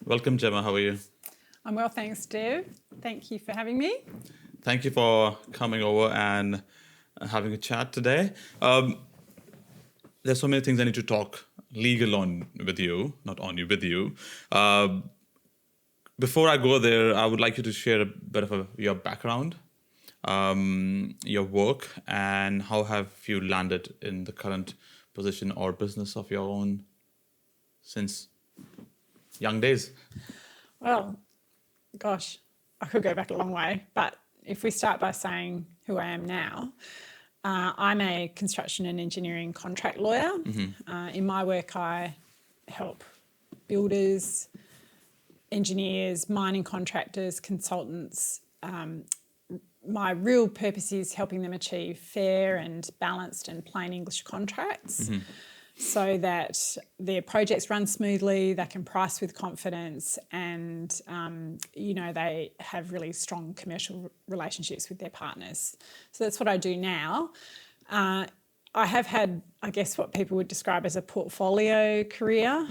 Welcome, Gemma. How are you? I'm well, thanks, Dev. Thank you for having me. Thank you for coming over and having a chat today. There's so many things I need to talk legal on with you, not on you, with you. Before I go there, I would like you to share a bit of your background, your work, and how have you landed in the current position or business of your own since young days. Well, gosh, I could go back a long way, but if we start by saying who I am now, I'm a construction and engineering contract lawyer. In my work, I help builders, engineers, mining contractors, consultants. My real purpose is helping them achieve fair and balanced and plain English contracts so that their projects run smoothly, they can price with confidence, and they have really strong commercial relationships with their partners. So that's what I do now. I have had, I guess, what people would describe as a portfolio career.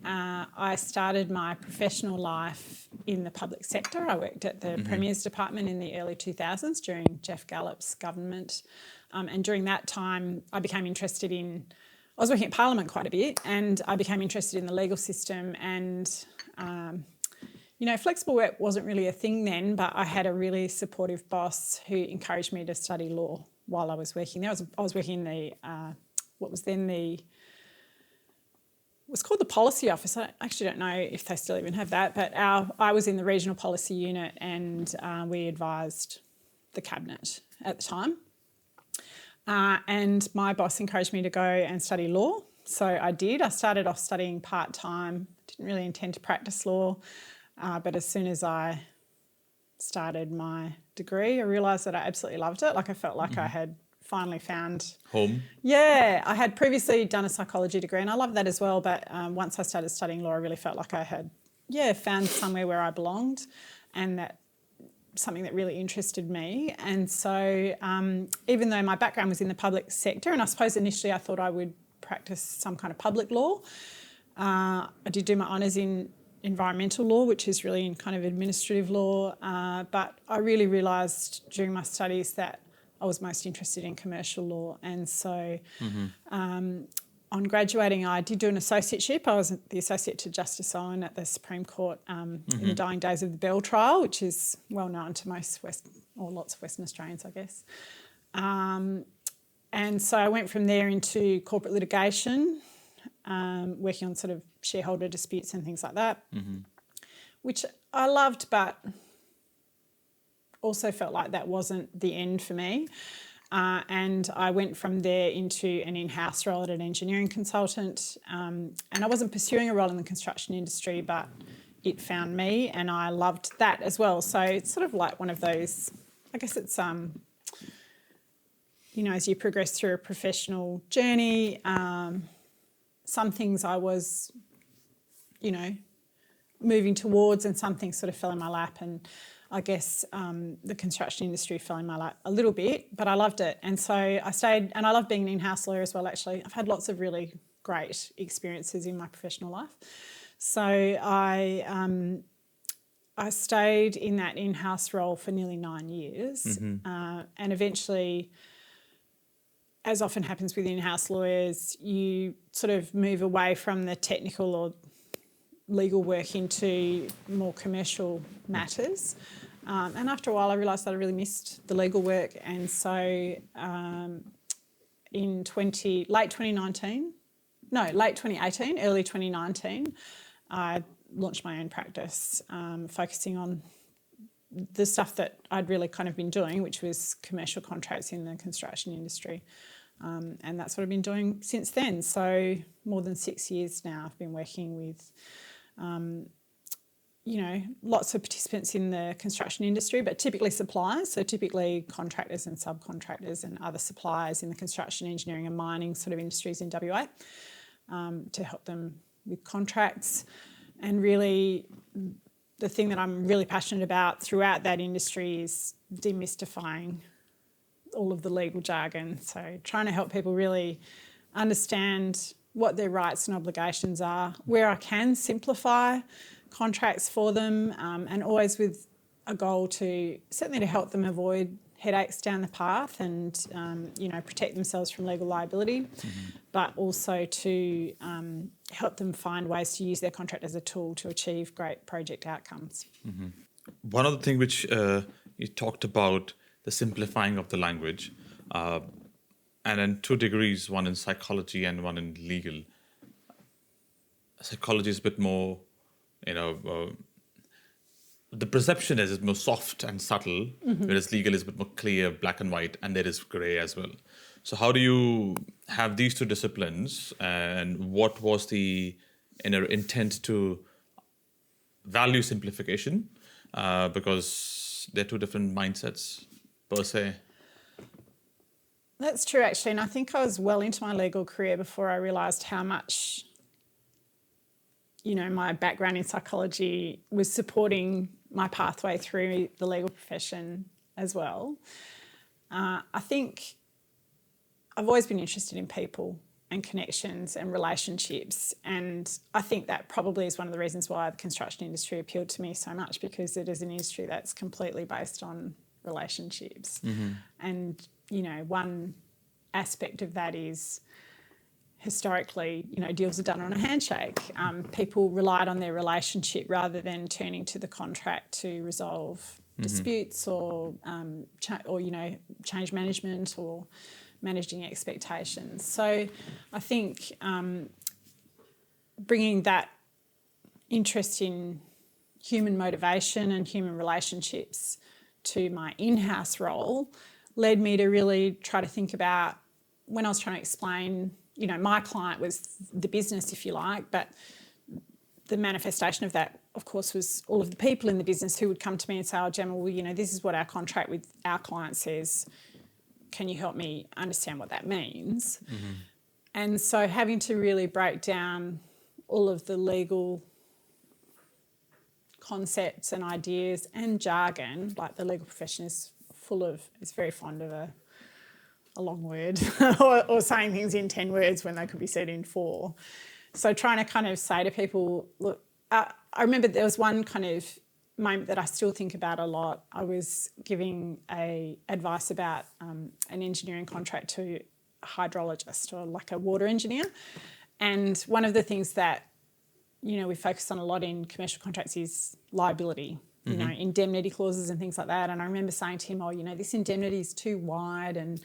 I started my professional life in the public sector. I worked at the Premier's Department in the early 2000s during Jeff Gallop's government. And during that time, I became interested in, I was working at Parliament quite a bit, and I became interested in the legal system. And, flexible work wasn't really a thing then, but I had a really supportive boss who encouraged me to study law while I was working there. I was working in the, it was called the Policy Office. I actually don't know if they still even have that, but I was in the Regional Policy Unit, and we advised the Cabinet at the time. And my boss encouraged me to go and study law. So I did. I started off studying part-time, didn't really intend to practice law, but as soon as I started my degree, I realised that I absolutely loved it. Like, I felt like I had finally found home. Yeah, I had previously done a psychology degree, and I loved that as well. But once I started studying law, I really felt like I had, found somewhere where I belonged, and that something that really interested me. And so, even though my background was in the public sector, and I suppose initially I thought I would practice some kind of public law, I did do my honours in environmental law, which is really in kind of administrative law. But I really realised during my studies that I was most interested in commercial law. And so on graduating, I did do an associateship. I was the Associate to Justice Owen at the Supreme Court in the dying days of the Bell trial, which is well known to lots of Western Australians, I guess. And so I went from there into corporate litigation, working on sort of shareholder disputes and things like that, which I loved, but also felt like that wasn't the end for me. And I went from there into an in-house role at an engineering consultant. And I wasn't pursuing a role in the construction industry, but it found me, and I loved that as well. So it's sort of like one of those, I guess it's, as you progress through a professional journey, some things I was, moving towards, and some things sort of fell in my lap. And I guess the construction industry fell in my lap a little bit, but I loved it. And so I stayed, and I love being an in-house lawyer as well, actually. I've had lots of really great experiences in my professional life. So I stayed in that in-house role for nearly 9 years. And eventually, as often happens with in-house lawyers, you sort of move away from the technical or legal work into more commercial matters. And after a while, I realised that I really missed the legal work. And so in late 2018, early 2019, I launched my own practice, focusing on the stuff that I'd really kind of been doing, which was commercial contracts in the construction industry. And that's what I've been doing since then. So more than 6 years now, I've been working with lots of participants in the construction industry, but typically suppliers, so typically contractors and subcontractors and other suppliers in the construction, engineering and mining sort of industries in WA, to help them with contracts. And really the thing that I'm really passionate about throughout that industry is demystifying all of the legal jargon. So trying to help people really understand what their rights and obligations are, where I can simplify contracts for them, and always with a goal to certainly to help them avoid headaches down the path and protect themselves from legal liability, but also to help them find ways to use their contract as a tool to achieve great project outcomes. One of the things which you talked about, the simplifying of the language, and then 2 degrees, one in psychology and one in legal. Psychology is a bit more, the perception is more soft and subtle, whereas legal is a bit more clear, black and white, and there is grey as well. So how do you have these 2 disciplines, and what was the intent to value simplification? Because they're 2 different mindsets per se. That's true, actually, and I think I was well into my legal career before I realised how much my background in psychology was supporting my pathway through the legal profession as well. I think I've always been interested in people and connections and relationships, and I think that probably is one of the reasons why the construction industry appealed to me so much, because it is an industry that's completely based on relationships. And, one aspect of that is historically, deals are done on a handshake. People relied on their relationship rather than turning to the contract to resolve disputes or change management or managing expectations. So I think bringing that interest in human motivation and human relationships to my in-house role led me to really try to think about, when I was trying to explain, my client was the business, if you like, but the manifestation of that, of course, was all of the people in the business who would come to me and say, oh, Gemma, well, this is what our contract with our client says. Can you help me understand what that means? And so having to really break down all of the legal concepts and ideas and jargon, like the legal profession is very fond of a long word or saying things in 10 words when they could be said in 4. So trying to kind of say to people, look, I remember there was one kind of moment that I still think about a lot. I was giving advice about an engineering contract to a hydrologist or like a water engineer. And one of the things that, we focus on a lot in commercial contracts is liability, indemnity clauses and things like that. And I remember saying to him, this indemnity is too wide and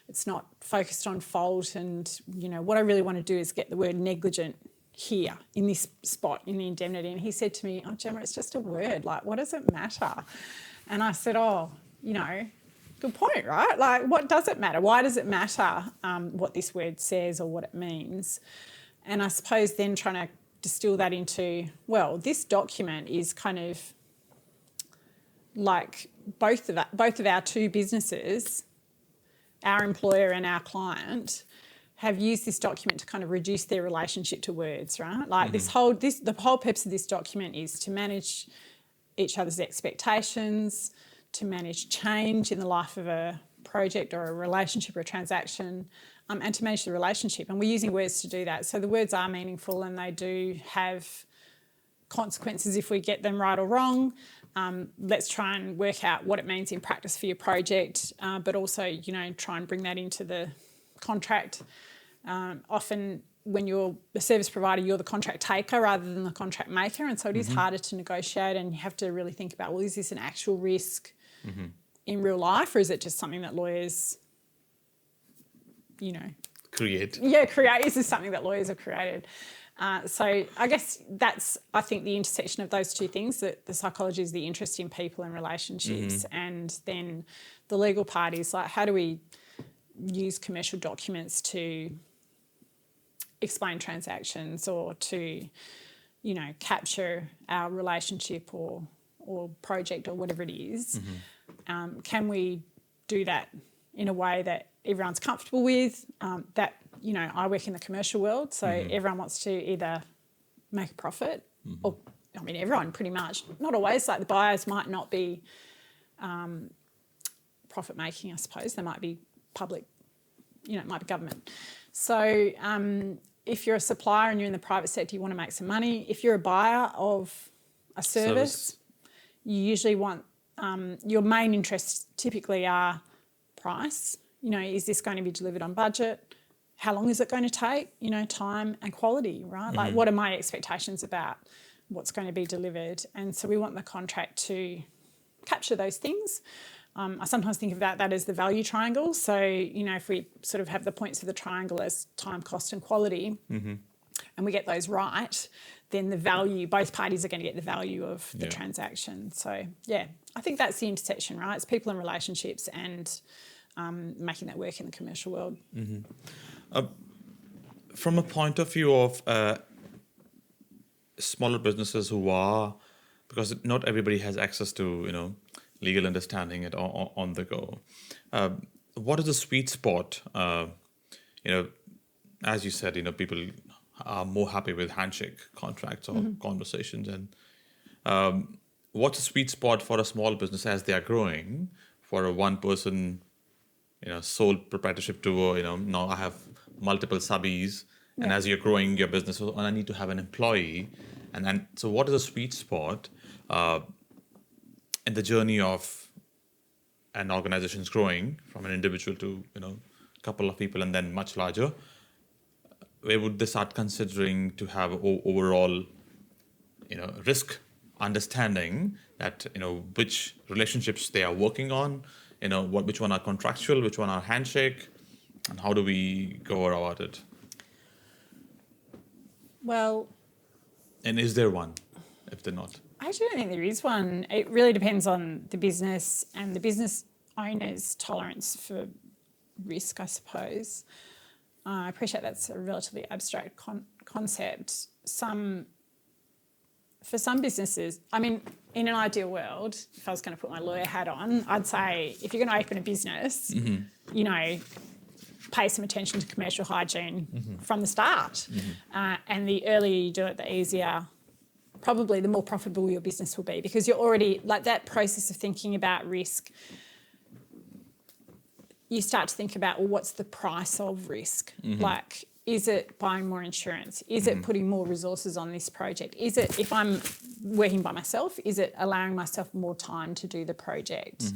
it's not focused on fault. And, what I really want to do is get the word negligent here in this spot in the indemnity. And he said to me, oh, Gemma, it's just a word. Like, what does it matter? And I said, good point, right? Like, what does it matter? Why does it matter what this word says or what it means? And I suppose then trying to distill that into, well, this document is kind of like both of our 2 businesses, our employer and our client, have used this document to kind of reduce their relationship to words, right? Like the whole purpose of this document is to manage each other's expectations, to manage change in the life of a project or a relationship or a transaction, and to manage the relationship. And we're using words to do that. So the words are meaningful and they do have consequences if we get them right or wrong. Let's try and work out what it means in practice for your project, but also, try and bring that into the contract. Often when you're the service provider, you're the contract taker rather than the contract maker. And so it is harder to negotiate, and you have to really think about, well, is this an actual risk in real life, or is it just something that lawyers, create? Yeah, create. Is this something that lawyers have created? So I guess that's, I think, the intersection of those 2 things, that the psychology is the interest in people and relationships, and then the legal part is like, how do we use commercial documents to explain transactions or to, capture our relationship or project or whatever it is. Can we do that in a way that everyone's comfortable with, that, I work in the commercial world, so everyone wants to either make a profit or, everyone pretty much, not always, like the buyers might not be profit making, I suppose. They might be public, it might be government. So if you're a supplier and you're in the private sector, you want to make some money. If you're a buyer of a service. You usually want your main interests typically are price. Is this going to be delivered on budget? How long is it going to take? Time and quality, right? Like, what are my expectations about what's going to be delivered? And so we want the contract to capture those things. I sometimes think about that as the value triangle. So, if we sort of have the points of the triangle as time, cost and quality, and we get those right, then the value, both parties are going to get the value of the transaction. So, yeah, I think that's the intersection, right? It's people and relationships and making that work in the commercial world. From a point of view of smaller businesses because not everybody has access to, legal understanding it on the go. What is the sweet spot? As you said, people are more happy with handshake contracts or conversations. And what's a sweet spot for a small business as they are growing for a one-person, sole proprietorship to, now I have multiple subbies. And as you're growing your business, I need to have an employee. And so what is a sweet spot in the journey of an organization's growing from an individual to, a couple of people and then much larger? Where would they start considering to have overall, risk understanding that, which relationships they are working on, which one are contractual, which one are handshake, and how do we go about it? Well, and is there one, if they're not? I actually don't think there is one. It really depends on the business and the business owner's tolerance for risk, I suppose. I appreciate that's a relatively abstract concept. For some businesses, in an ideal world, if I was going to put my lawyer hat on, I'd say if you're going to open a business, pay some attention to commercial hygiene from the start. And the earlier you do it, the easier, probably the more profitable your business will be, because you're already, like, that process of thinking about risk, you start to think about, well, what's the price of risk? Like, is it buying more insurance? Is it putting more resources on this project? Is it, if I'm working by myself, is it allowing myself more time to do the project?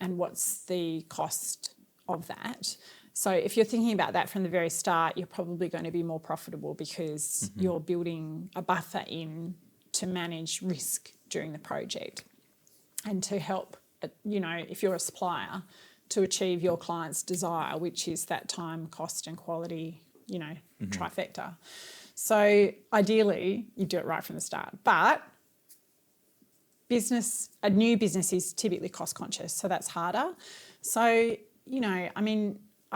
And what's the cost of that? So if you're thinking about that from the very start, you're probably going to be more profitable because you're building a buffer in to manage risk during the project and to help, if you're a supplier, to achieve your client's desire, which is that time, cost and quality, trifecta. So ideally, you do it right from the start. But a new business is typically cost conscious, so that's harder. So,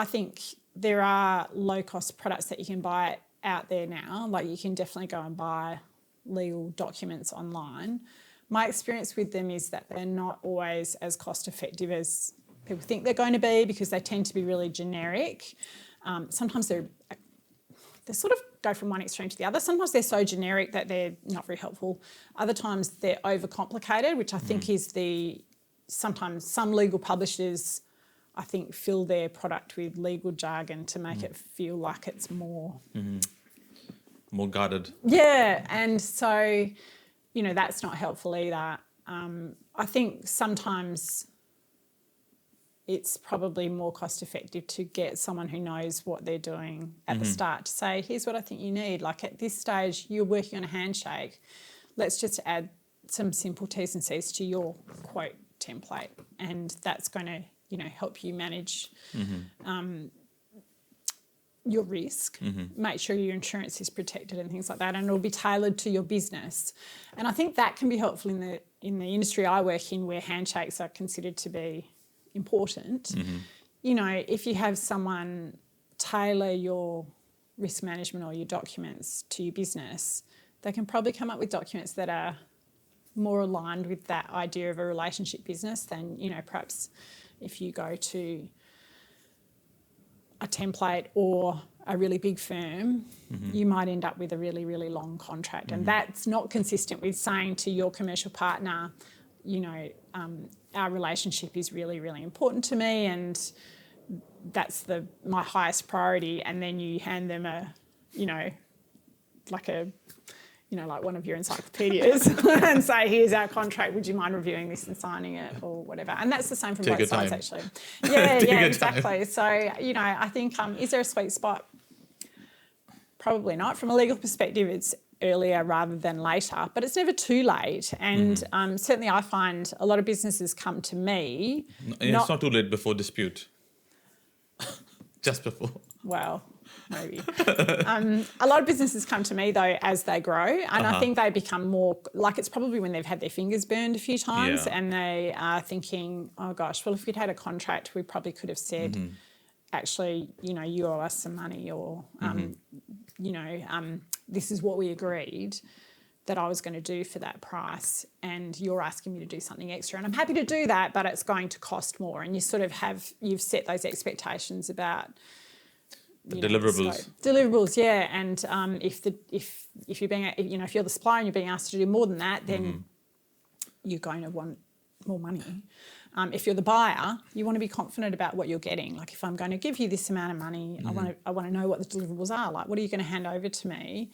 I think there are low-cost products that you can buy out there now. Like, you can definitely go and buy legal documents online. My experience with them is that they're not always as cost-effective as people think they're going to be, because they tend to be really generic. Sometimes they sort of go from one extreme to the other. Sometimes they're so generic that they're not very helpful. Other times they're overcomplicated, which I think is sometimes some legal publishers, I think, fill their product with legal jargon to make it feel like it's more... more guarded. Yeah, and so, that's not helpful either. I think sometimes it's probably more cost effective to get someone who knows what they're doing at the start to say, here's what I think you need. Like, at this stage, you're working on a handshake. Let's just add some simple T's and C's to your quote template. And that's going to, help you manage your risk, make sure your insurance is protected and things like that, and it'll be tailored to your business. And I think that can be helpful in the industry I work in, where handshakes are considered to be important. If you have someone tailor your risk management or your documents to your business, they can probably come up with documents that are more aligned with that idea of a relationship business than, perhaps if you go to a template or a really big firm, you might end up with a really, really long contract. And that's not consistent with saying to your commercial partner, our relationship is really, really important to me and that's my highest priority. And then you hand them a like one of your encyclopedias and say, here's our contract, would you mind reviewing this and signing it or whatever? And that's the same from both sides, actually. Yeah, exactly. So, I think, is there a sweet spot? Probably not. From a legal perspective, it's earlier rather than later, but it's never too late. And certainly I find a lot of businesses come to me. It's not too late before dispute. Just before. Well, maybe. A lot of businesses come to me, though, as they grow. And I think they become more, like it's probably when they've had their fingers burned a few times and they are thinking, oh, gosh, well, if we'd had a contract, we probably could have said, actually, you owe us some money or, this is what we agreed that I was going to do for that price and you're asking me to do something extra. And I'm happy to do that, but it's going to cost more. And you sort of you've set those expectations about deliverables. Deliverables, yeah. And if you're being, if you're the supplier and you're being asked to do more than that, then you're going to want more money. If you're the buyer, you want to be confident about what you're getting. Like if I'm going to give you this amount of money, I want to know what the deliverables are. Like what are you going to hand over to me?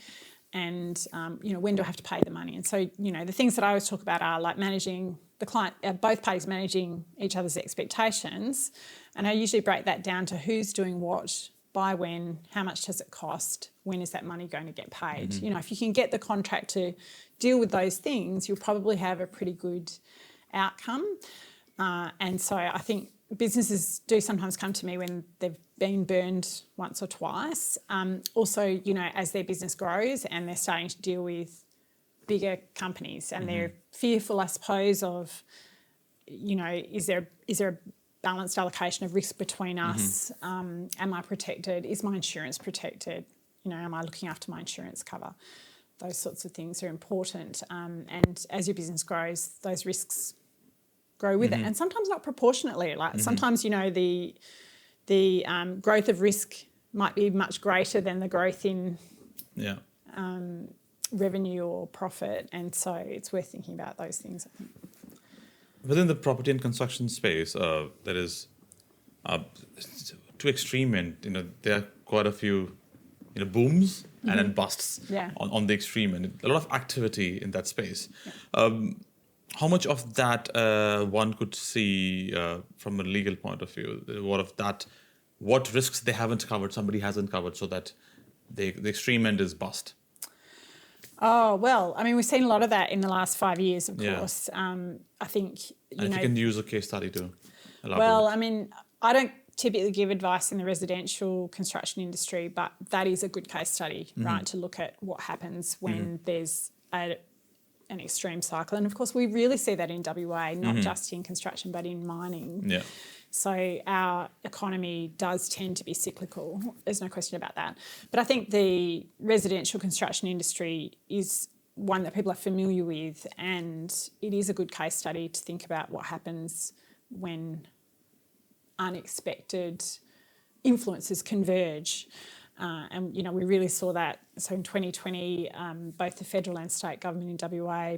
And, when do I have to pay the money? And so, the things that I always talk about are like managing the client, both parties managing each other's expectations. And I usually break that down to who's doing what, by when, how much does it cost, when is that money going to get paid? If you can get the contract to deal with those things, you'll probably have a pretty good outcome. And so I think businesses do sometimes come to me when they've been burned once or twice. Also, as their business grows and they're starting to deal with bigger companies and they're fearful, I suppose, of, is there a balanced allocation of risk between us? Am I protected? Is my insurance protected? Am I looking after my insurance cover? Those sorts of things are important. And as your business grows, those risks grow with it, and sometimes not proportionately. Like sometimes, the growth of risk might be much greater than the growth in revenue or profit, and so it's worth thinking about those things, I think. Within the property and construction space, there is to extreme end. There are quite a few, booms and then busts on the extreme end. A lot of activity in that space. How much of that one could see from a legal point of view? What risks they haven't covered, somebody hasn't covered, so that the extreme end is bust? Oh, well, we've seen a lot of that in the last 5 years, of course. I think, if you can use a case study to elaborate. Well, I don't typically give advice in the residential construction industry, but that is a good case study, right, to look at what happens when there's an extreme cycle. And of course, we really see that in WA, not just in construction, but in mining. Yeah. So our economy does tend to be cyclical. There's no question about that. But I think the residential construction industry is one that people are familiar with, and it is a good case study to think about what happens when unexpected influences converge. And we really saw that. So in 2020, both the federal and state government in WA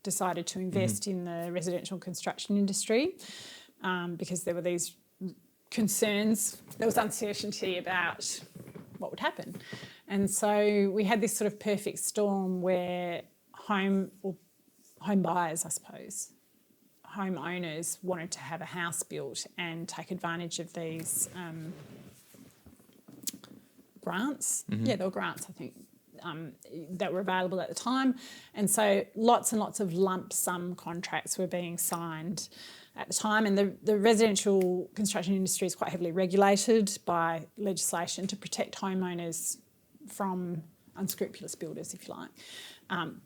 decided to invest in the residential construction industry because there were these concerns. There was uncertainty about what would happen. And so we had this sort of perfect storm where home buyers, I suppose, homeowners wanted to have a house built and take advantage of these grants. Yeah, there were grants, I think, that were available at the time. And so lots and lots of lump sum contracts were being signed at the time. And the residential construction industry is quite heavily regulated by legislation to protect homeowners from unscrupulous builders, if you like.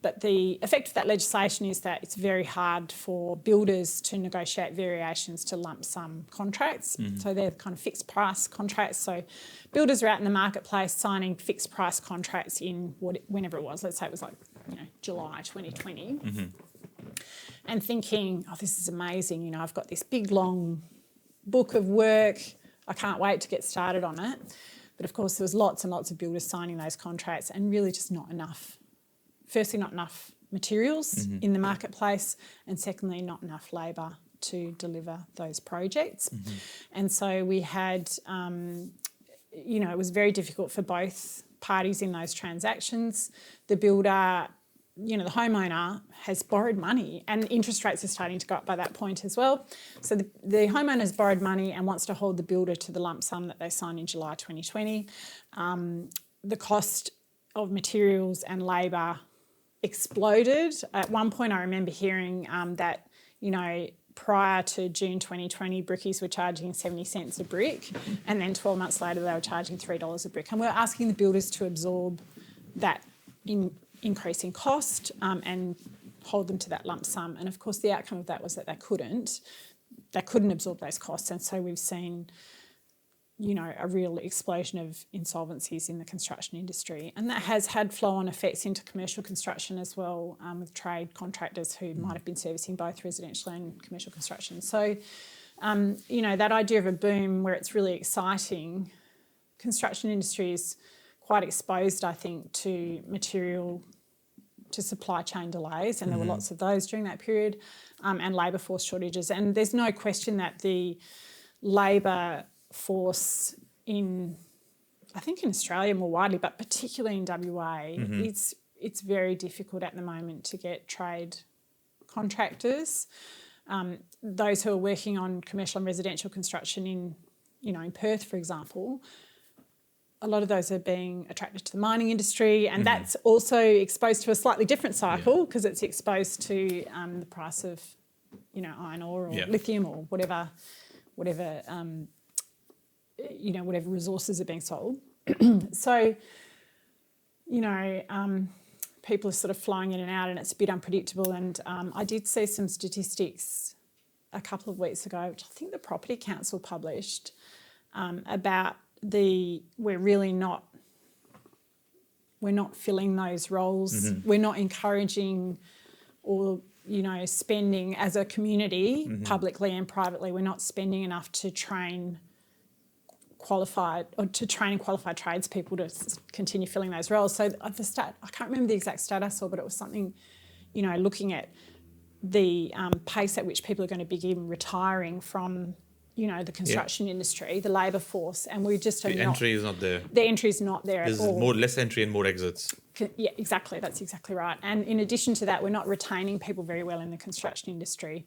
But the effect of that legislation is that it's very hard for builders to negotiate variations to lump sum contracts. So they're kind of fixed price contracts. So builders are out in the marketplace signing fixed price contracts in whenever it was. Let's say it was like July 2020, and thinking, oh, this is amazing. I've got this big long book of work. I can't wait to get started on it. But of course, there was lots and lots of builders signing those contracts, and really just not enough. Firstly, not enough materials in the marketplace, and secondly, not enough labour to deliver those projects. And so we had, it was very difficult for both parties in those transactions. The builder, the homeowner has borrowed money, and interest rates are starting to go up by that point as well. So the homeowner's borrowed money and wants to hold the builder to the lump sum that they signed in July 2020. The cost of materials and labour exploded. At one point I remember hearing that, prior to June 2020, brickies were charging 70 cents a brick, and then 12 months later they were charging $3 a brick. And we're asking the builders to absorb that increase in cost and hold them to that lump sum. And of course the outcome of that was that they couldn't absorb those costs. And so we've seen, a real explosion of insolvencies in the construction industry. And that has had flow-on effects into commercial construction as well, with trade contractors who might have been servicing both residential and commercial construction. So, that idea of a boom where it's really exciting, construction industry is quite exposed, I think, to supply chain delays, and there were lots of those during that period, and labour force shortages. And there's no question that the labour force in Australia more widely, but particularly in WA, it's very difficult at the moment to get trade contractors. Those who are working on commercial and residential construction in Perth, for example, a lot of those are being attracted to the mining industry, and that's also exposed to a slightly different cycle because it's exposed to the price of, iron ore or lithium or whatever resources are being sold. So, people are sort of flying in and out, and it's a bit unpredictable. And I did see some statistics a couple of weeks ago, which I think the Property Council published, about we're not filling those roles. We're not encouraging or spending as a community, publicly and privately. We're not spending enough to train qualified tradespeople to continue filling those roles. So the stat, I can't remember the exact stat I saw, but it was something, looking at the pace at which people are going to begin retiring from, the construction industry, the labour force, and we just the entry is not there. The entry is not there There's at all. less entry and more exits. Yeah, exactly. That's exactly right. And in addition to that, we're not retaining people very well in the construction industry.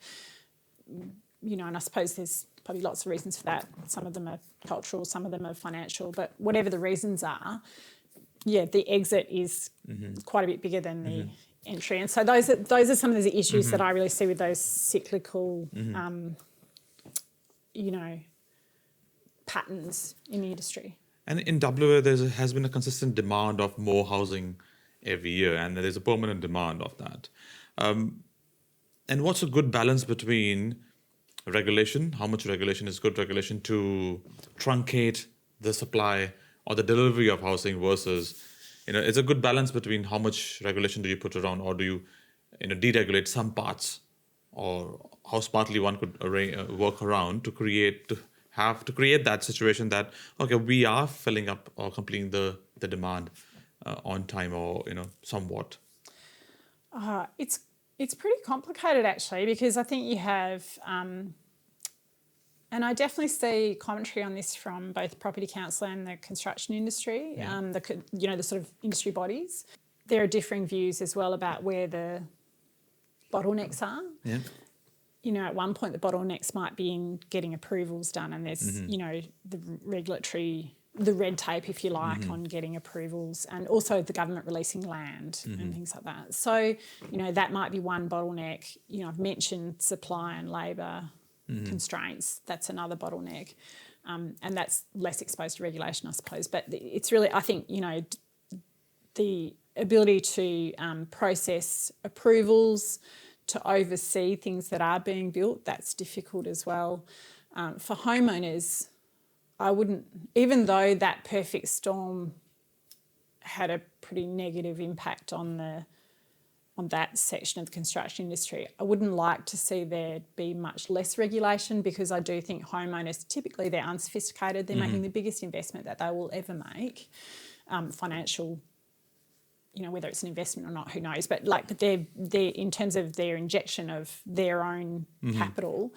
And I suppose there's probably lots of reasons for that. Some of them are cultural, some of them are financial, but whatever the reasons are, the exit is quite a bit bigger than the entry. And so those are some of the issues that I really see with those cyclical, patterns in the industry. And in WA, there has been a consistent demand of more housing every year, and there's a permanent demand of that. And what's a good balance between regulation, how much regulation is good regulation to truncate the supply or the delivery of housing versus, it's a good balance between how much regulation do you put around, or do you, deregulate some parts, or how smartly one could work around to create that situation that, okay, we are filling up or completing the demand on time or, somewhat. It's pretty complicated, actually, because I think you have, and I definitely see commentary on this from both Property Council and the construction industry, the sort of industry bodies. There are differing views as well about where the bottlenecks are. Yeah. At one point the bottlenecks might be in getting approvals done, and there's, the red tape, if you like, on getting approvals, and also the government releasing land and things like that. So, that might be one bottleneck. I've mentioned supply and labour constraints. That's another bottleneck. And that's less exposed to regulation, I suppose. But it's really, I think, the ability to process approvals, to oversee things that are being built, that's difficult as well. For homeowners, I wouldn't, even though that perfect storm had a pretty negative impact on that section of the construction industry, I wouldn't like to see there be much less regulation, because I do think homeowners, typically they're unsophisticated, they're making the biggest investment that they will ever make, financial, whether it's an investment or not, who knows, but they're in terms of their injection of their own capital,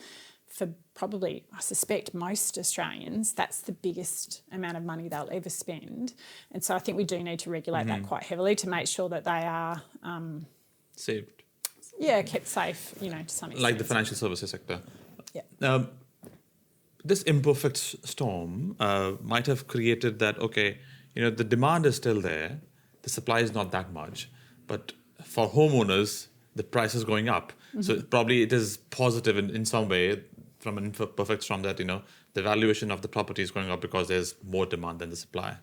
for probably, I suspect, most Australians, that's the biggest amount of money they'll ever spend. And so I think we do need to regulate that quite heavily to make sure that they are saved. Yeah, kept safe, to some extent. Like the financial services sector. Yeah. This imperfect storm might have created that, the demand is still there, the supply is not that much, but for homeowners, the price is going up. So probably it is positive in some way from an imperfect storm that, the valuation of the property is going up because there's more demand than the supply.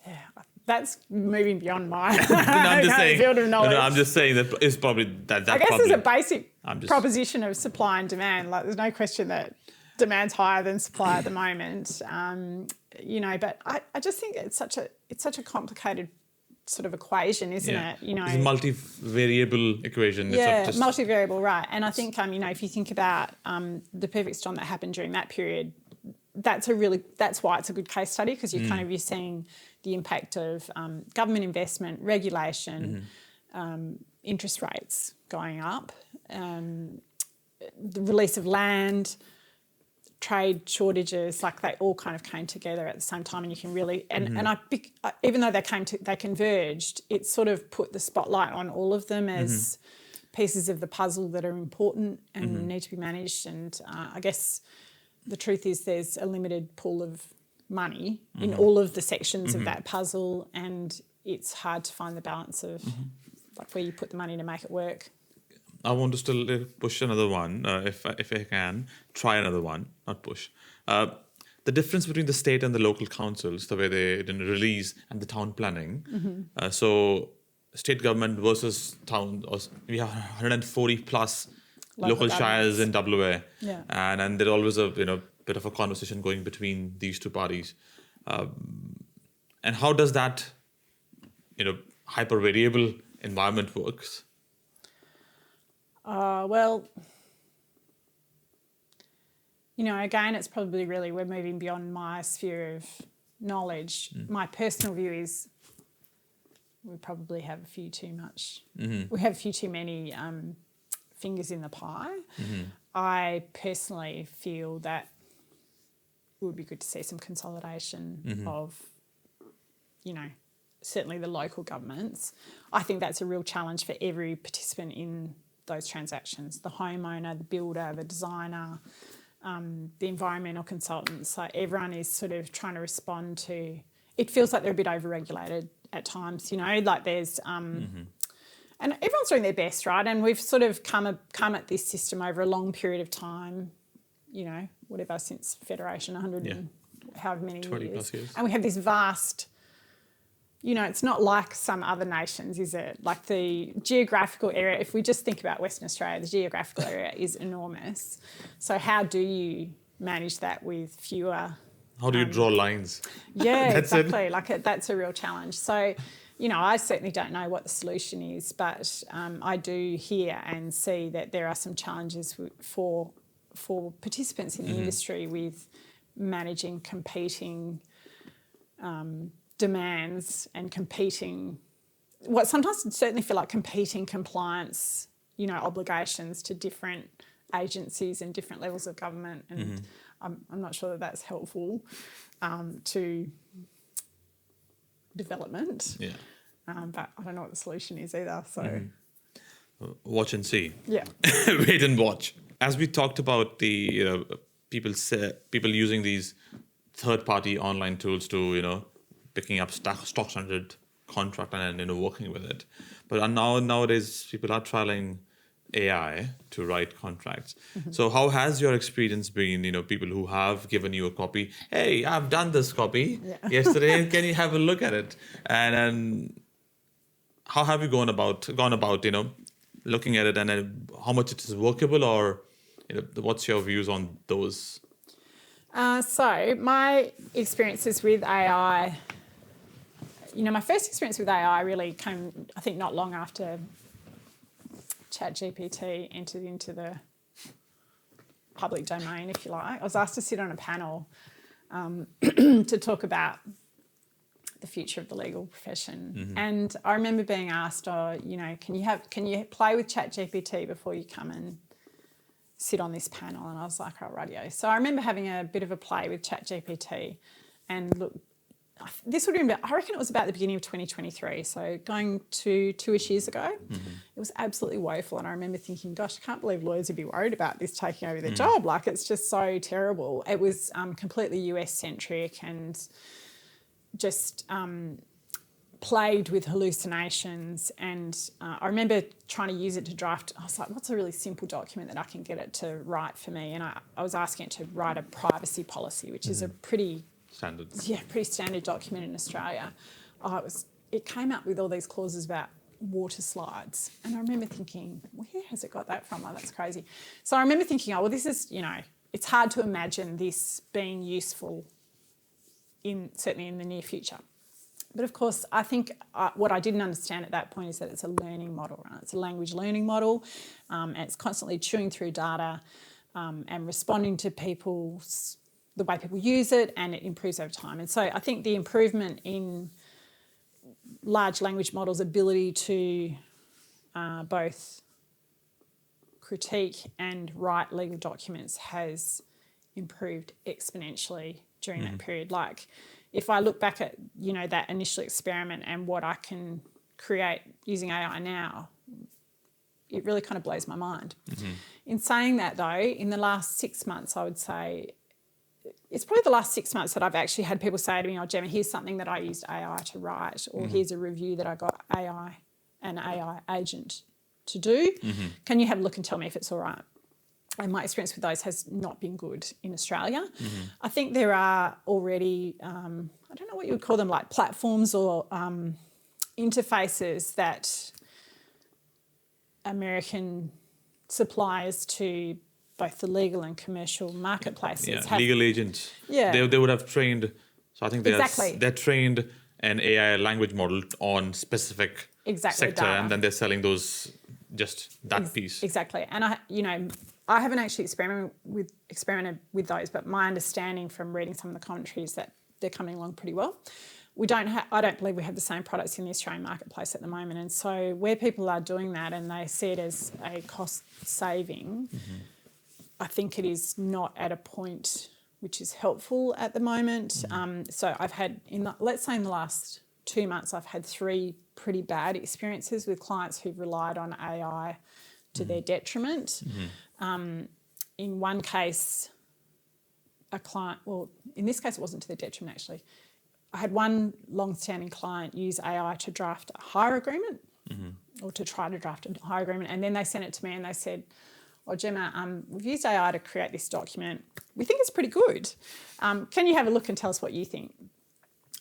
Yeah, that's moving beyond my I'm just saying, field of knowledge. I'm just saying that it's probably that. I guess probably, there's a basic proposition of supply and demand. Like, there's no question that demand's higher than supply at the moment. But I just think it's such a complicated sort of equation, isn't it? It's a multivariable equation. Yeah, it's multivariable, right? And I think if you think about the perfect storm that happened during that period, that's why it's a good case study, because you're seeing the impact of government investment, regulation, interest rates going up, the release of land, trade shortages, like they all kind of came together at the same time, and you can really even though they converged, it sort of put the spotlight on all of them as pieces of the puzzle that are important and need to be managed. And I guess the truth is there's a limited pool of money in all of the sections of that puzzle, and it's hard to find the balance of like where you put the money to make it work. I want to still push another one, if I can, try another one, not push. The difference between the state and the local councils, the way they release, and the town planning. So state government versus town, we have 140 plus local shires in WA. Yeah. And there's always a bit of a conversation going between these two parties. And how does that hyper variable environment works? Again, it's probably really, we're moving beyond my sphere of knowledge. My personal view is we probably have a few too much. We have a few too many fingers in the pie. I personally feel that it would be good to see some consolidation of, certainly the local governments. I think that's a real challenge for every participant in those transactions, the homeowner, the builder, the designer, the environmental consultants. So everyone is sort of trying to respond to, it feels like they're a bit over-regulated at times, like there's, and everyone's doing their best, right? And we've sort of come at this system over a long period of time, whatever, since Federation, 100 and however many 20 plus years. And we have this vast, it's not like some other nations, is it? Like the geographical area, if we just think about Western Australia, the geographical area is enormous. So how do you manage that with fewer... How do you draw lines? Yeah, exactly. That's a real challenge. So, I certainly don't know what the solution is, but I do hear and see that there are some challenges for participants in the industry with managing competing demands and competing, what sometimes certainly feel like competing compliance, obligations to different agencies and different levels of government. And I'm not sure that that's helpful to development. Yeah. But I don't know what the solution is either. So watch and see. Yeah. Wait and watch. As we talked about the people using these third-party online tools to picking up stock standard contract and working with it, but nowadays people are trialing AI to write contracts. So how has your experience been? People who have given you a copy. Hey, I've done this copy yesterday. Can you have a look at it? And how have you gone about looking at it, and how much it is workable, or what's your views on those? So my experiences with AI, my first experience with AI really came, I think, not long after ChatGPT entered into the public domain, if you like. I was asked to sit on a panel to talk about the future of the legal profession. And I remember being asked, can you play with ChatGPT before you come and sit on this panel, and I was like, oh, radio. So I remember having a bit of a play with ChatGPT, and look, this would have been, I reckon it was about the beginning of 2023, so going to 2-ish years ago. It was absolutely woeful, and I remember thinking, gosh, I can't believe lawyers would be worried about this taking over their job. Like, it's just so terrible. It was completely US-centric and just plagued with hallucinations. And I remember trying to use it to draft. I was like, what's a really simple document that I can get it to write for me? And I was asking it to write a privacy policy, which is a pretty standard document in Australia. It came up with all these clauses about water slides. And I remember thinking, where has it got that from? Like, that's crazy. So I remember thinking, oh, well, this is, it's hard to imagine this being useful certainly in the near future. But of course, I think what I didn't understand at that point is that it's a learning model, right? It's a language learning model, and it's constantly chewing through data and responding to the way people use it, and it improves over time. And so I think the improvement in large language models' ability to both critique and write legal documents has improved exponentially during that period. Like, if I look back at, that initial experiment and what I can create using AI now, it really kind of blows my mind. In saying that, though, in the last 6 months, I would say, it's probably the last 6 months that I've actually had people say to me, oh, Gemma, here's something that I used AI to write, or here's a review that I got an AI agent to do. Can you have a look and tell me if it's all right? And my experience with those has not been good in Australia. I think there are already, I don't know what you would call them, like platforms or interfaces that American suppliers to both the legal and commercial marketplaces have. Legal agents. Yeah. They would have trained, so I think they're trained an AI language model on specific sector, data. and then they're selling those, just that piece. Exactly. And I haven't actually experimented with those, but my understanding from reading some of the commentaries that they're coming along pretty well. I don't believe we have the same products in the Australian marketplace at the moment. And so where people are doing that and they see it as a cost saving, I think it is not at a point which is helpful at the moment. So I've had, let's say in the last 2 months, I've had 3 pretty bad experiences with clients who've relied on AI to their detriment. In one case, in this case, it wasn't to their detriment, actually. I had one long-standing client use AI to draft a hire agreement, or to try to draft a hire agreement, and then they sent it to me and they said, oh, Gemma, we've used AI to create this document. We think it's pretty good. Can you have a look and tell us what you think?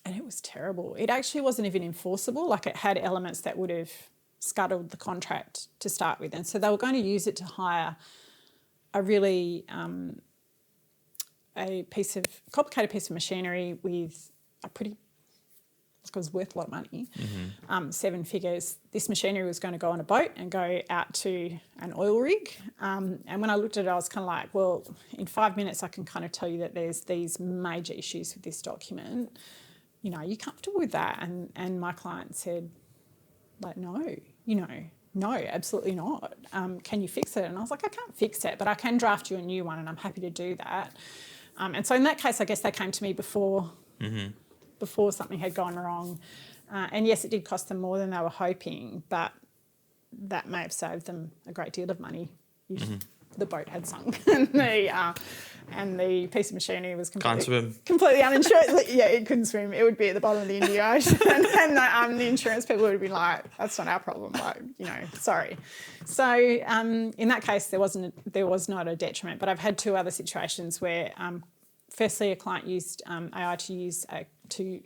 And it was terrible. It actually wasn't even enforceable. Like, it had elements that would have scuttled the contract to start with. And so they were going to use it to hire a really complicated piece of machinery with it was worth a lot of money, 7 figures. This machinery was going to go on a boat and go out to an oil rig. And when I looked at it, I was kind of like, well, in 5 minutes, I can kind of tell you that there's these major issues with this document. Are you comfortable with that? And my client said, like, no, absolutely not. Can you fix it? And I was like, I can't fix it, but I can draft you a new one, and I'm happy to do that. And so in that case, I guess they came to me before something had gone wrong. And yes, it did cost them more than they were hoping, but that may have saved them a great deal of money if the boat had sunk and the piece of machinery was completely uninsured. Yeah, it couldn't swim. It would be at the bottom of the Indian Ocean, and the insurance people would have been like, "That's not our problem." Like, sorry. So in that case, there was not a detriment. But I've had 2 other situations where, firstly, a client used AI to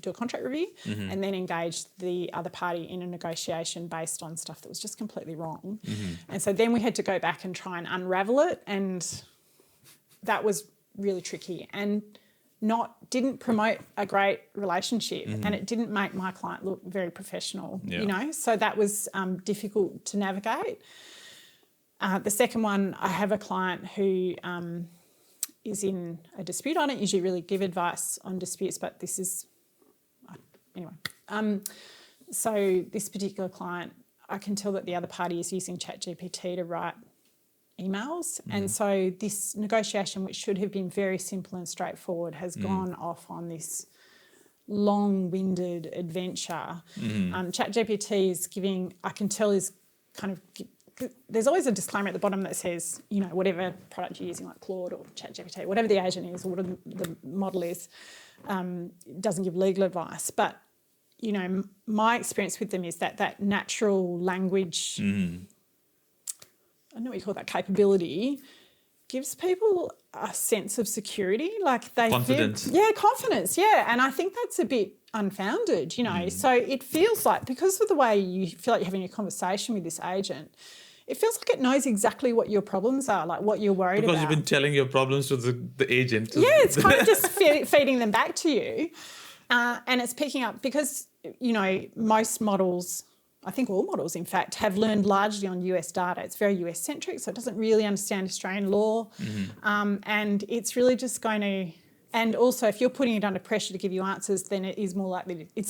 do a contract review, and then engaged the other party in a negotiation based on stuff that was just completely wrong. And so then we had to go back and try and unravel it, and that was really tricky and didn't promote a great relationship, and it didn't make my client look very professional, so that was difficult to navigate. The second one, I have a client who is in a dispute. I don't usually really give advice on disputes, but this is... Anyway, so this particular client, I can tell that the other party is using ChatGPT to write emails. And so this negotiation, which should have been very simple and straightforward, has gone off on this long-winded adventure. ChatGPT is giving, I can tell, is kind of, there's always a disclaimer at the bottom that says, you know, whatever product you're using, like Claude or ChatGPT, whatever the agent is or whatever the model is, doesn't give legal advice. But, you know, my experience with them is that natural language, I don't know what you call that, capability, gives people a sense of security. Like they Confidence. Confidence, yeah. And I think that's a bit unfounded, you know. So it feels like, because of the way you feel like you're having a conversation with this agent, it feels like it knows exactly what your problems are, like what you're worried about. Because you've been telling your problems to the agent. Yeah, it's kind of just feeding them back to you. And it's picking up because, you know, most models, I think all models, in fact, have learned largely on US data. It's very US centric, so it doesn't really understand Australian law. And it's really just going to, and also if you're putting it under pressure to give you answers, then it's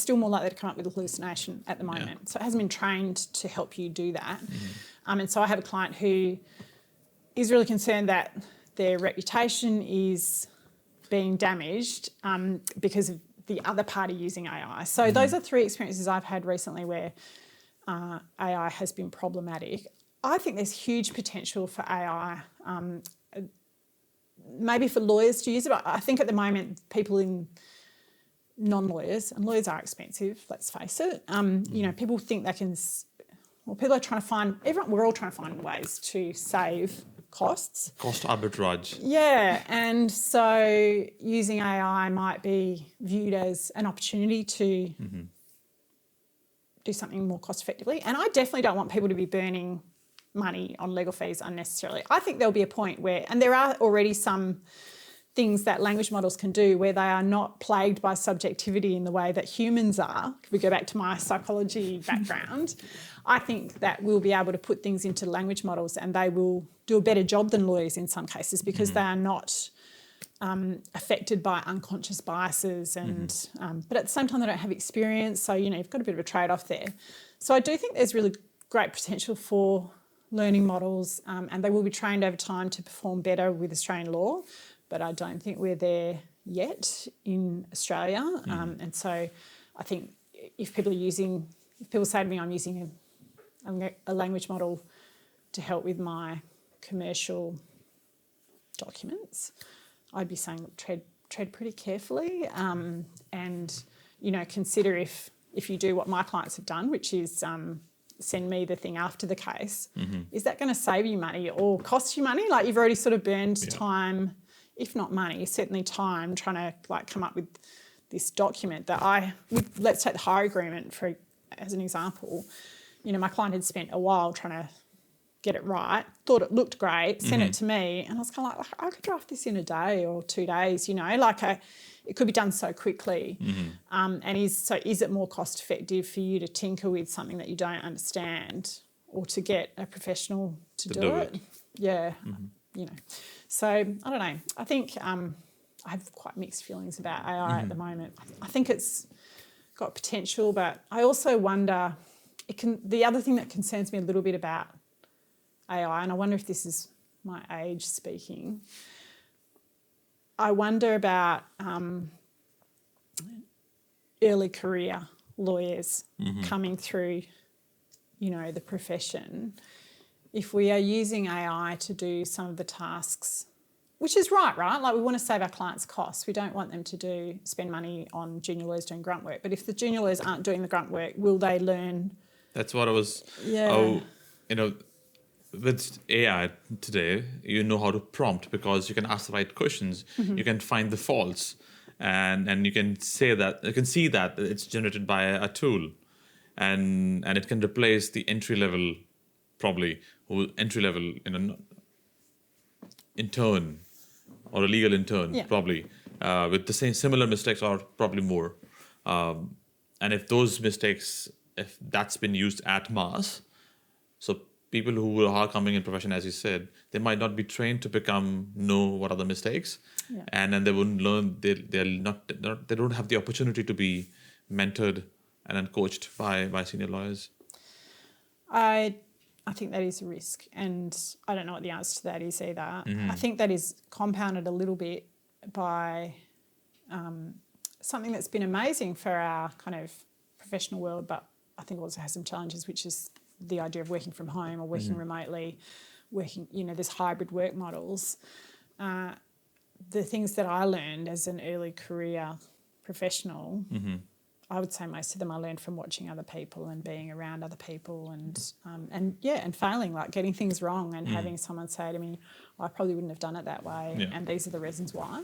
still more likely to come up with a hallucination at the moment. Yeah. So it hasn't been trained to help you do that. And so I have a client who is really concerned that their reputation is being damaged because of the other party using AI. So those are 3 experiences I've had recently where AI has been problematic. I think there's huge potential for AI, maybe for lawyers to use it, but I think at the moment people in non-lawyers, and lawyers are expensive, let's face it, you know, people think they can, well, people are trying to find, we're all trying to find ways to save costs. Cost arbitrage. Yeah, and so using AI might be viewed as an opportunity to do something more cost effectively. And I definitely don't want people to be burning money on legal fees unnecessarily. I think there'll be a point where, and there are already some things that language models can do where they are not plagued by subjectivity in the way that humans are. If we go back to my psychology background, I think that we'll be able to put things into language models and they will do a better job than lawyers in some cases because they are not affected by unconscious biases and but at the same time they don't have experience, so you know you've got a bit of a trade-off there. So I do think there's really great potential for learning models and they will be trained over time to perform better with Australian law, but I don't think we're there yet in Australia. And so I think if people say to me I'm using a language model to help with my commercial documents, I'd be saying, look, tread pretty carefully and, you know, consider if you do what my clients have done, which is send me the thing after the case, is that going to save you money or cost you money? Like you've already sort of burned time, if not money, certainly time trying to like come up with this document that let's take the hire agreement as an example. You know, my client had spent a while trying to get it right, thought it looked great, sent it to me, and I was kind of like, I could draft this in a day or 2 days, you know, like it could be done so quickly. And is it more cost effective for you to tinker with something that you don't understand or to get a professional to do it? Yeah, you know. So I don't know. I think I have quite mixed feelings about AI at the moment. I think it's got potential, but I also wonder, the other thing that concerns me a little bit about AI, and I wonder if this is my age speaking, I wonder about early career lawyers coming through, you know, the profession. If we are using AI to do some of the tasks, which is right? Like we want to save our clients costs. We don't want them to spend money on junior lawyers doing grunt work. But if the junior lawyers aren't doing the grunt work, will they learn? That's what I was, you know, with AI today, you know how to prompt because you can ask the right questions. You can find the faults and you can see that it's generated by a tool and it can replace the entry level, you know, intern or a legal intern, probably with the same similar mistakes or probably more. And if that's been used at mass, so people who are coming in profession, as you said, they might not be trained to know what are the mistakes, and then they wouldn't learn. They don't have the opportunity to be mentored and then coached by senior lawyers. I I think that is a risk, and I don't know what the answer to that is either. I think that is compounded a little bit by something that's been amazing for our kind of professional world, but I think also has some challenges, which is the idea of working from home or working remotely, there's hybrid work models. The things that I learned as an early career professional, I would say most of them I learned from watching other people and being around other people and failing, like getting things wrong and having someone say to me, I probably wouldn't have done it that way, and these are the reasons why.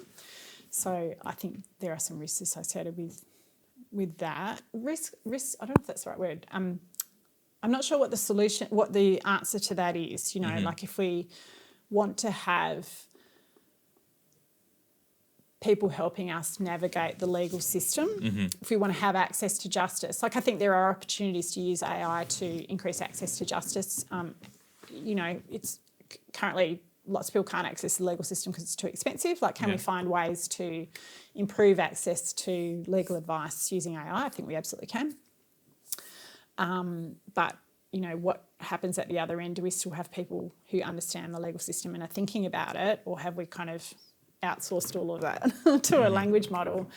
So I think there are some risks associated with that. Risk, I don't know if that's the right word. I'm not sure what the answer to that is, like if we want to have people helping us navigate the legal system, if we want to have access to justice. Like I think there are opportunities to use AI to increase access to justice. It's currently lots of people can't access the legal system because it's too expensive. Like can we find ways to improve access to legal advice using AI? I think we absolutely can. But what happens at the other end? Do we still have people who understand the legal system and are thinking about it, or have we kind of outsourced all of that to a language model?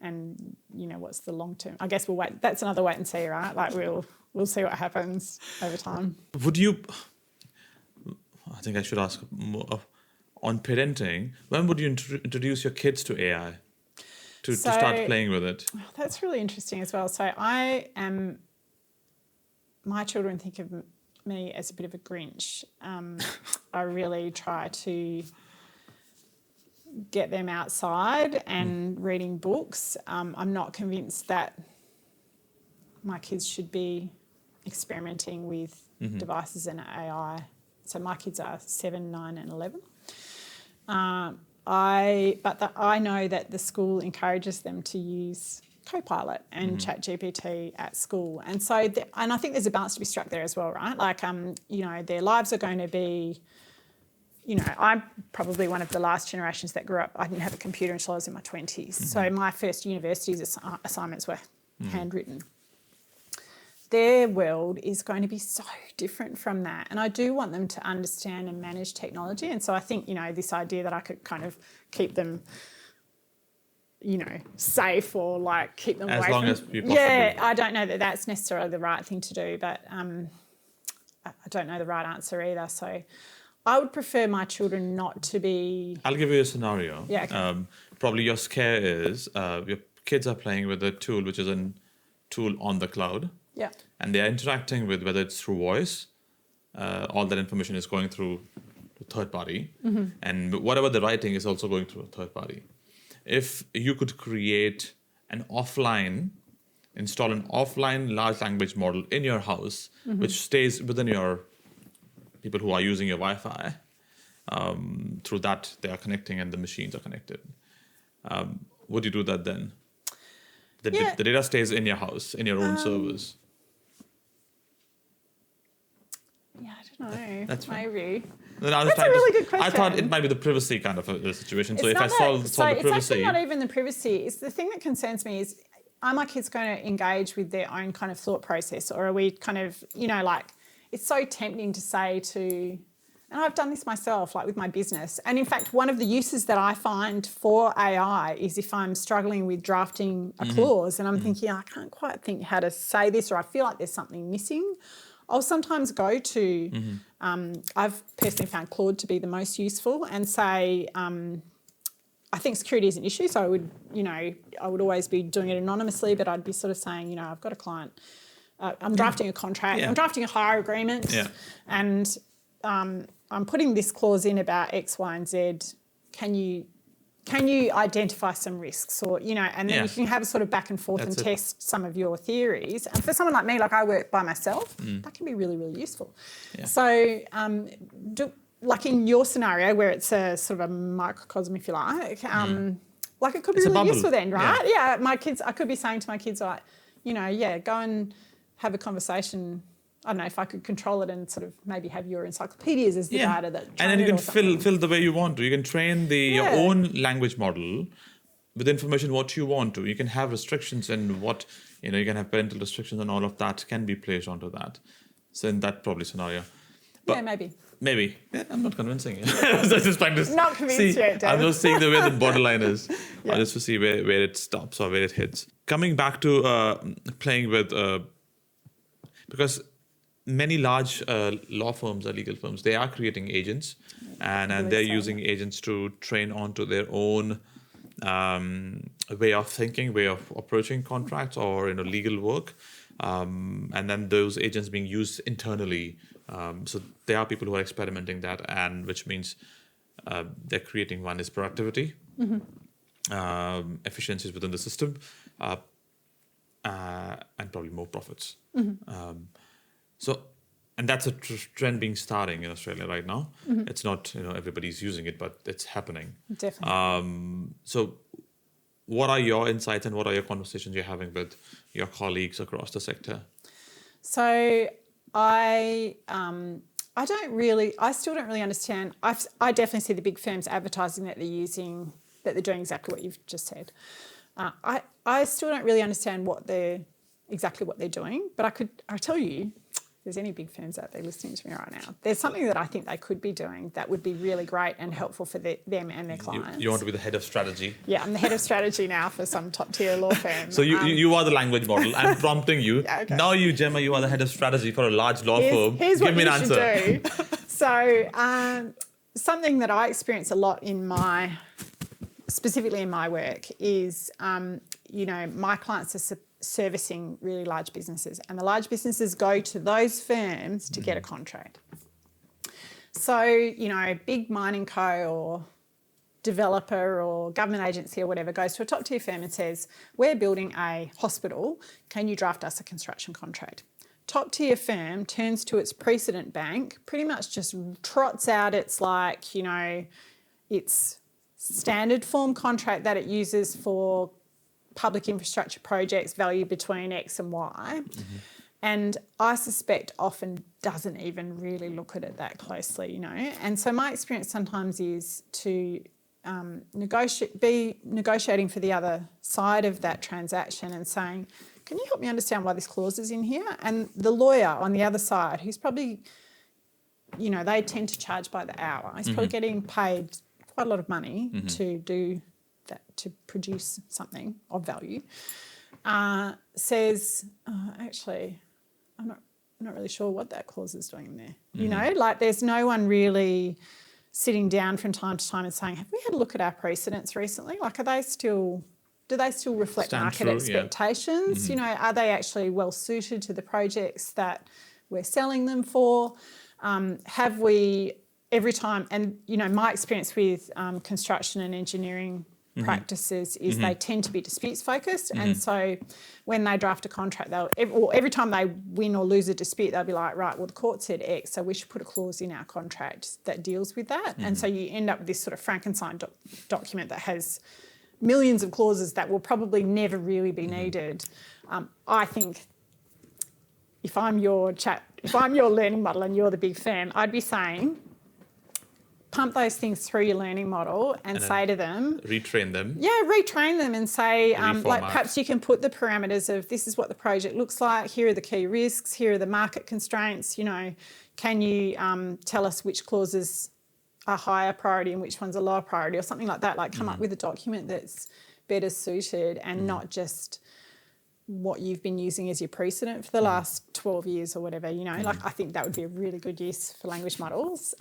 And what's the long term? I guess we'll wait. That's another wait and see, right? Like we'll see what happens over time. I think I should ask more on parenting. When would you introduce your kids to AI to start playing with it? That's really interesting as well. So my children think of me as a bit of a Grinch. I really try to get them outside and reading books. I'm not convinced that my kids should be experimenting with devices and AI. So my kids are 7, 9 and 11. I know that the school encourages them to use Copilot and ChatGPT at school. And so, and I think there's a balance to be struck there as well, right? Like, their lives are going to be, I'm probably one of the last generations that grew up, I didn't have a computer until I was in my 20s. So my first university assignments were handwritten. Their world is going to be so different from that. And I do want them to understand and manage technology. And so I think, this idea that I could kind of keep them, safe or like keep them away as long from, as you possibly. Yeah, I don't know that that's necessarily the right thing to do, but I don't know the right answer either. So I would prefer my children not to be... I'll give you a scenario. Yeah, okay. Probably your scare is your kids are playing with a tool which is a tool on the cloud. Yeah. And they're interacting with, whether it's through voice, all that information is going through a third party. And whatever they're writing is also going through a third party. If you could create install an offline large language model in your house, which stays within your people who are using your Wi-Fi, through that they are connecting and the machines are connected. Would you do that then? The data stays in your house, in your own servers. Yeah, I don't know. That's maybe. That's a really good question. I thought it might be the privacy kind of a situation. So It's if I not solve the it's privacy... actually not even the privacy. It's the thing that concerns me is, are my kids going to engage with their own kind of thought process, or are we kind of, it's so tempting to say to, and I've done this myself, like with my business. And in fact, one of the uses that I find for AI is if I'm struggling with drafting a clause and I'm thinking, I can't quite think how to say this, or I feel like there's something missing, I'll sometimes go to, I've personally found Claude to be the most useful, and say, I think security is an issue, so I would always be doing it anonymously, but I'd be sort of saying, I've got a client, I'm drafting a contract, I'm drafting a hire agreement, and I'm putting this clause in about X, Y, and Z. Can you identify some risks, or and then you can have a sort of back and forth and test some of your theories. And for someone like me, like I work by myself, that can be really, really useful. Yeah. So, like in your scenario where it's a sort of a microcosm, if you like, like it could be really useful then, right? Yeah, my kids, I could be saying to my kids, like, go and have a conversation. I don't know if I could control it and sort of maybe have your encyclopedias as the data that... And then you can fill the way you want to. You can train your own language model with information what you want to. You can have restrictions and what, you can have parental restrictions and all of that can be placed onto that. So in that probably scenario. But yeah, maybe. maybe. Yeah, I'm not convincing you. So just trying to Not convinced yet, Dave. I'm just seeing the way the borderline is, Yeah. just to see where it stops or where it hits. Coming back to playing with, because many large law firms or legal firms, they are creating agents, and they're using agents to train onto their own way of thinking, way of approaching contracts or legal work, and then those agents being used internally. So there are people who are experimenting that, and which means they're creating one is productivity, efficiencies within the system, and probably more profits. So, and that's a trend being starting in Australia right now. It's not everybody's using it, but it's happening. Definitely. So, what are your insights and what are your conversations you're having with your colleagues across the sector? So I still don't really understand. I definitely see the big firms advertising that they're doing exactly what you've just said. I still don't really understand exactly what they're doing, but I'll tell you, if there's any big firms out there listening to me right now, there's something that I think they could be doing that would be really great and helpful for them and their clients. You want to be the head of strategy? Yeah, I'm the head of strategy now for some top tier law firm. So you are the language model. I'm prompting you. Yeah, okay. Now Gemma, you are the head of strategy for a large law firm. Here's Give what me you an answer. should do. So something that I experience a lot specifically in my work is, my clients are servicing really large businesses, and the large businesses go to those firms to get a contract. So, big mining co or developer or government agency or whatever goes to a top tier firm and says, we're building a hospital, can you draft us a construction contract? Top tier firm turns to its precedent bank, pretty much just trots out its its standard form contract that it uses for public infrastructure projects valued between X and Y. And I suspect often doesn't even really look at it that closely, And so my experience sometimes is to be negotiating for the other side of that transaction and saying, can you help me understand why this clause is in here? And the lawyer on the other side, who's probably, they tend to charge by the hour. He's probably getting paid quite a lot of money to do that, to produce something of value, says, actually, I'm not really sure what that clause is doing there. There's no one really sitting down from time to time and saying, have we had a look at our precedents recently? Do they still reflect market expectations? Yeah. Are they actually well suited to the projects that we're selling them for? Have we every time, and my experience with construction and engineering practices is they tend to be disputes focused, and so when they draft a contract, every time they win or lose a dispute, they'll be like, right, well the court said X, so we should put a clause in our contract that deals with that, and so you end up with this sort of Frankenstein document that has millions of clauses that will probably never really be needed. I think if I'm your learning model and you're the big firm, I'd be saying, pump those things through your learning model and say to them, retrain them. Yeah, retrain them and say, perhaps you can put the parameters of this is what the project looks like, here are the key risks, here are the market constraints, can you tell us which clauses are higher priority and which ones are lower priority or something like that, come up with a document that's better suited and not just what you've been using as your precedent for the last 12 years or whatever, I think that would be a really good use for language models.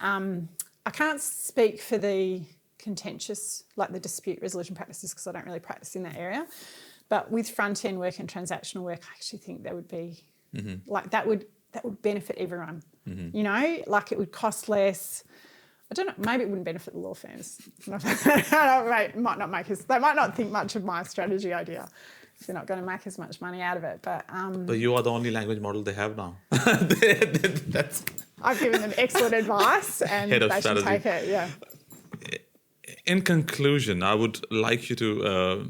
I can't speak for the contentious, the dispute resolution practices, because I don't really practice in that area. But with front-end work and transactional work, I actually think that would be, that would benefit everyone. It would cost less. I don't know, maybe it wouldn't benefit the law firms. It might not make they might not think much of my strategy idea if they're not going to make as much money out of it. But you are the only language model they have now. I've given them excellent advice and they should take it, yeah. In conclusion, I would like you to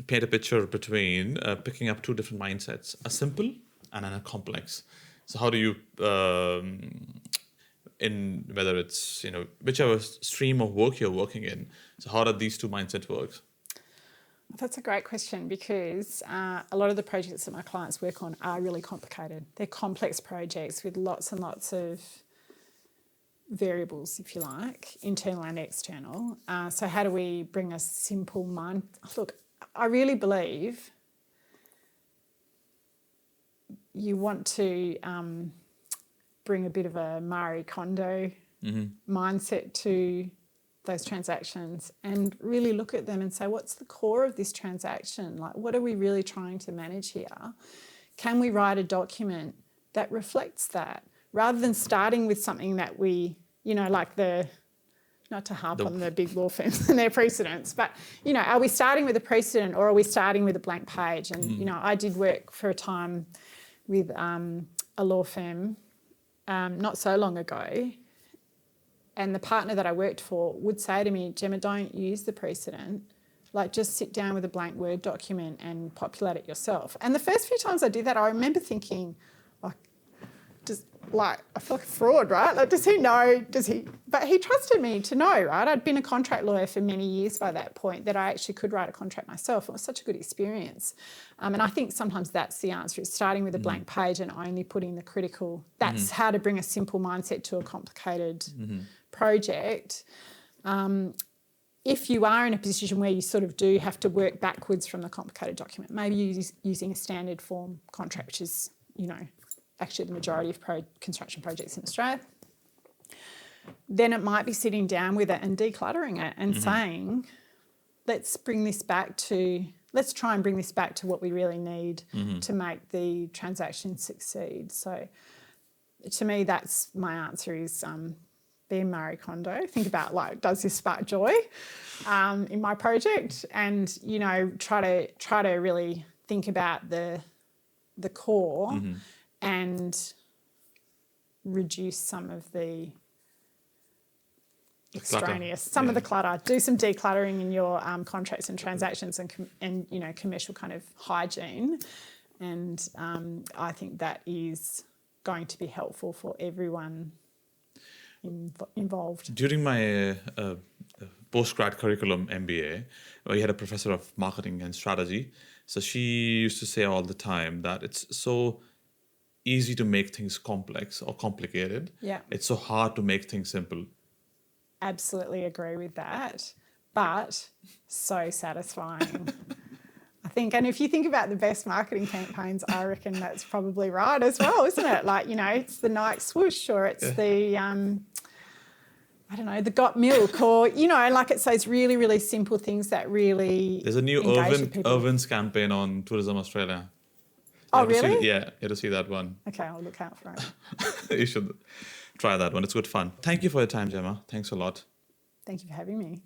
paint a picture between picking up two different mindsets, a simple and a complex. So how do you, in whether it's, whichever stream of work you're working in, so how do these two mindsets work? That's a great question because a lot of the projects that my clients work on are really complicated. They're complex projects with lots and lots of variables, if you like, internal and external. So how do we bring a simple mind? Look, I really believe you want to bring a bit of a Marie Kondo mindset to those transactions and really look at them and say, what's the core of this transaction? Like, what are we really trying to manage here? Can we write a document that reflects that rather than starting with something that we, like not to harp on the big law firms and their precedents, but, are we starting with a precedent or are we starting with a blank page? And, I did work for a time with a law firm not so long ago. And the partner that I worked for would say to me, Gemma, don't use the precedent. Like, just sit down with a blank Word document and populate it yourself. And the first few times I did that, I remember thinking, I feel like a fraud, right? Like, does he know? But he trusted me to know, right? I'd been a contract lawyer for many years by that point that I actually could write a contract myself. It was such a good experience. And I think sometimes that's the answer, is starting with a blank page and only putting the critical. That's how to bring a simple mindset to a complicated project. If you are in a position where you sort of do have to work backwards from the complicated document, maybe using a standard form contract, which is, actually the majority of construction projects in Australia, then it might be sitting down with it and decluttering it and saying, let's try and bring this back to what we really need to make the transaction succeed. So to me, that's my answer, is be Marie Kondo. Think about, like, does this spark joy in my project? And, try to really think about the core and reduce some of the extraneous, of the clutter. Do some decluttering in your contracts and transactions and commercial kind of hygiene. And I think that is going to be helpful for everyone involved. During my postgrad curriculum MBA, we had a professor of marketing and strategy. So she used to say all the time that it's so easy to make things complex or complicated. Yeah. It's so hard to make things simple. Absolutely agree with that, but so satisfying. I think, and if you think about the best marketing campaigns, I reckon that's probably right as well, isn't it? Like, it's the Nike swoosh, or it's the, the got milk, or, like, it's those really, really simple things that really There's a new Irvin's campaign on Tourism Australia. Oh, really? You had to see that one. Okay, I'll look out for it. You should try that one. It's good fun. Thank you for your time, Gemma. Thanks a lot. Thank you for having me.